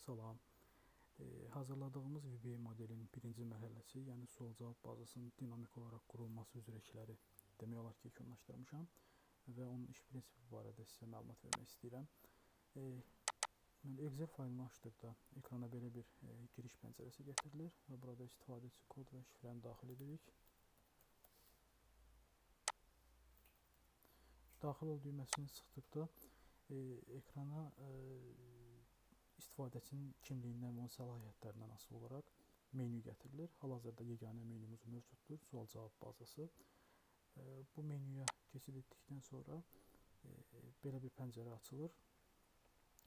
Salam. Hazırladığımız VBA modelinin birinci mərhələsi, yəni sual-cavab bazasının dinamik olaraq qurulması üzrəkiləri demək olar ki, yekunlaşdırmışam və onun iş prinsipi barədə sizə məlumat vermək istəyirəm. Excel faylını açdıqda ekrana belə bir giriş pəncərəsi gətirilir və burada istifadəçi kod və şifrəni daxil edirik. Daxil ol düyməsini sıxdıqda ekrana istifadəçinin kimliyindən və onun səlahiyyətlərindən asılı olaraq menyu gətirilir. Hal-hazırda yeganə menyumuz mövcuddur, sual-cavab bazası. Bu menyuya keçid etdikdən sonra belə bir pəncərə açılır.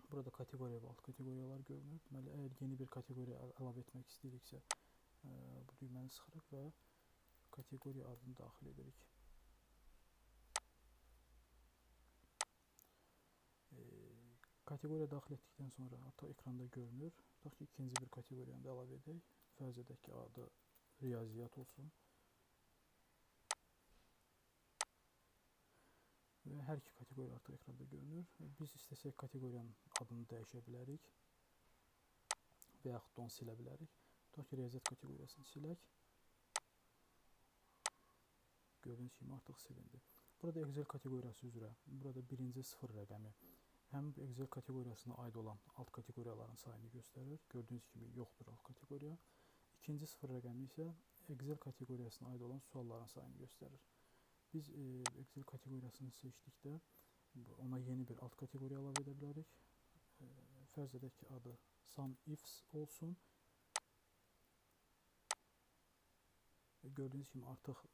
Burada kateqoriya və alt kateqoriyalar görünür. Deməli, əgər yeni bir kateqoriya əlavə etmək istəyiriksə, bu düyməni sıxırıq və kateqoriya adını daxil edirik. Kateqoriya daxil etdikdən sonra artıq ekranda görünür. Tutaq ki, ikinci bir kateqoriyanı da əlavə edək. Fərz edək ki, adı riyaziyyat olsun. Və hər iki kateqoriya artıq ekranda görünür. Biz istəsək kateqoriyanın adını dəyişə bilərik və yaxud da onu silə bilərik. Tutaq ki, riyaziyyat kateqoriyasını silək. Gördüyünüz kimi artıq silindi. Burada Excel kateqoriyası üzrə, burada birinci sıfır rəqəmi həmin Excel kateqoriyasına aid olan alt kateqoriyaların sayını göstərir. Gördüyünüz kimi yoxdur alt kateqoriya. İkinci sıfır rəqəmi isə Excel kateqoriyasına aid olan sualların sayını göstərir. Biz Excel kateqoriyasını seçdikdə ona yeni bir alt kateqoriya əlavə edə bilərik. Fərz edək ki, adı Sum Ifs olsun. Gördüyünüz kimi artıq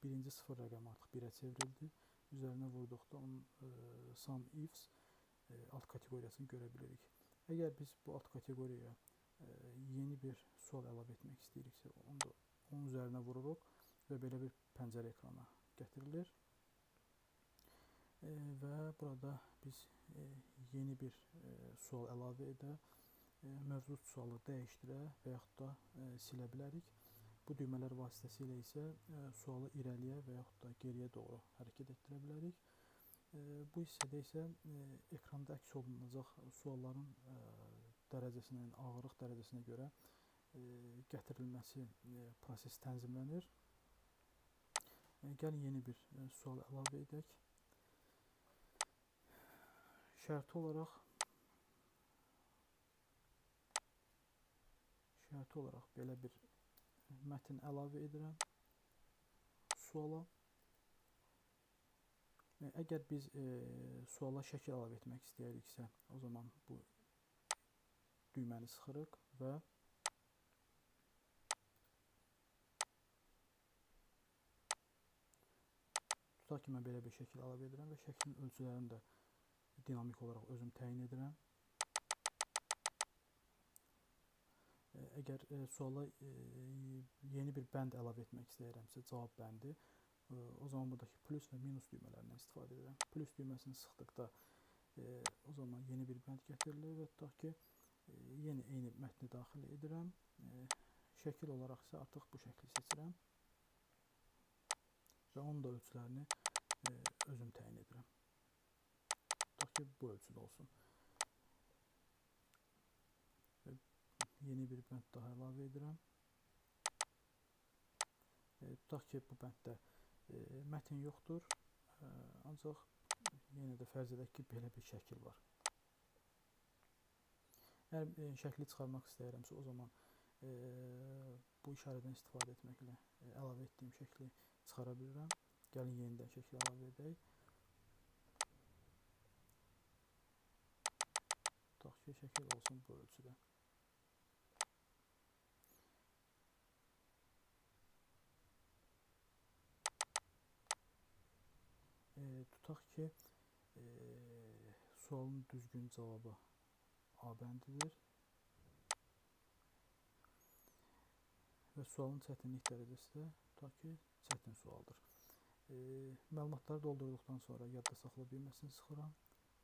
birinci sıfır rəqəmi artıq 1-ə çevrildi. Üzərinə vurduqda onun Sum Ifs alt kateqoriyasını görə bilirik. Əgər biz bu alt kateqoriyaya yeni bir sual əlavə etmək istəyiriksə, onun üzərinə vururuq və belə bir pəncərə ekrana gətirilir. Və burada biz yeni bir sual əlavə edə, mövcud sualı dəyişdirə və yaxud da silə bilərik. Bu düymələr vasitəsilə isə sualı irəliyə və yaxud da geriyə doğru hərəkət etdirə bilərik. Bu hissədə isə ekranda əks olunacaq sualların dərəcəsinə, ağırlıq dərəcəsinə görə gətirilməsi prosesi tənzimlənir. Gəlin yeni bir sual əlavə edək. Şərti olaraq belə bir mətn əlavə edirəm suala. Əgər biz suala şəkil əlavə etmək istəyiriksə, o zaman bu düyməni sıxırıq və tutaq ki, mən belə bir şəkil əlavə edirəm və şəklin ölçülərini də dinamik olaraq özüm təyin edirəm. Əgər suala yeni bir bənd əlavə etmək istəyirəmsə, cavab bəndi, o zaman buradakı plus və minus düymələrindən istifadə edirəm. Plus düyməsini sıxdıqda o zaman yeni bir bənd gətirilir və tutaq ki, yenə eyni mətni daxil edirəm. Şəkil olaraq isə artıq bu şəkli seçirəm və onun da ölçülərini özüm təyin edirəm. Tutaq ki, bu ölçüdə olsun. Yeni bir bənd daha əlavə edirəm. Tutaq ki, bu bənddə mətn yoxdur, ancaq yenə də fərz edək ki, belə bir şəkil var. Əgər şəkli çıxarmaq istəyirəmsə, o zaman bu işarədən istifadə etməklə əlavə etdiyim şəkli çıxara bilirəm. Gəlin yenidən şəkli əlavə edək. Tutaq ki, şəkil olsun bu ölçüdə. Tutaq ki, sualın düzgün cavabı A bəndidir və sualın çətinlik dərəcəsi də tutaq ki, çətin sualdır. Məlumatları doldurduqdan sonra yadda saxla düyməsini sıxıram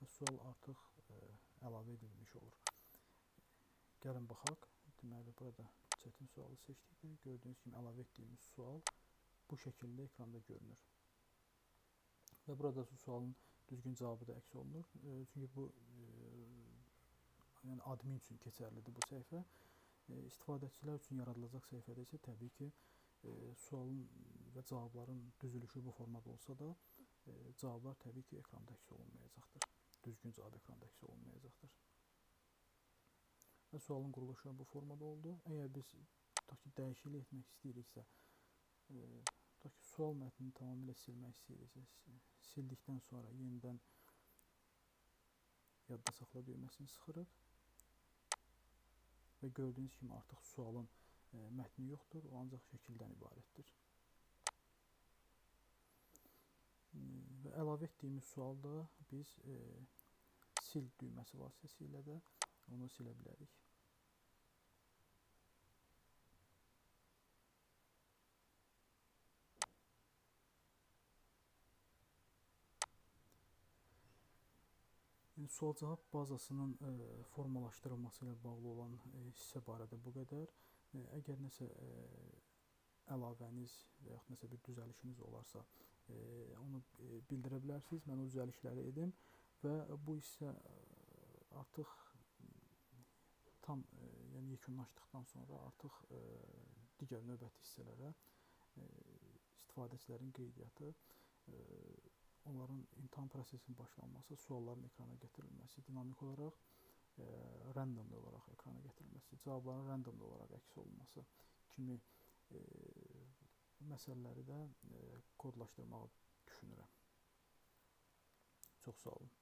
və sual artıq əlavə edilmiş olur. Gəlin baxaq. Deməli, burada çətin sualı seçdikdə gördüyünüz kimi əlavə etdiyimiz sual bu şəkildə ekranda görünür. Və burada sualın düzgün cavabı da əks olunur. Çünki bu yəni admin üçün keçərlidir bu səhifə. İstifadəçilər üçün yaradılacaq səhifədə isə təbii ki, sualın və cavabların düzülüşü bu formada olsa da, cavablar təbii ki, ekranda əks olunmayacaqdır. Düzgün cavab ekranda əks olunmayacaqdır. Və sualın quruluşu bu formada oldu. Əgər biz tutaq ki, dəyişiklik etmək istəyiriksə, tutaq ki, sual mətnini tamamilə silmək istəyiriksə, sildikdən sonra yenidən yadda saxla düyməsini sıxırıq və gördüyünüz kimi artıq sualın mətni yoxdur, o ancaq şəkildən ibarətdir. Və əlavə etdiyimiz sualda biz sil düyməsi vasitəsilə də onu silə bilərik. Sual-cavab bazasının formalaşdırılması ilə bağlı olan hissə barədə bu qədər. Əgər nəsə əlavəniz və yaxud nəsə bir düzəlişiniz olarsa, onu bildirə bilərsiniz. Mən o düzəlişləri edim və bu hissə artıq tam yəni yekunlaşdıqdan sonra artıq digər növbəti hissələrə istifadəçilərin qeydiyyatı, onların imtahan prosesinin başlanması, sualların ekrana gətirilməsi, dinamik olaraq, randomli olaraq ekrana gətirilməsi, cavabların randomli olaraq əks olunması kimi məsələləri də kodlaşdırmağı düşünürəm. Çox sağ olun.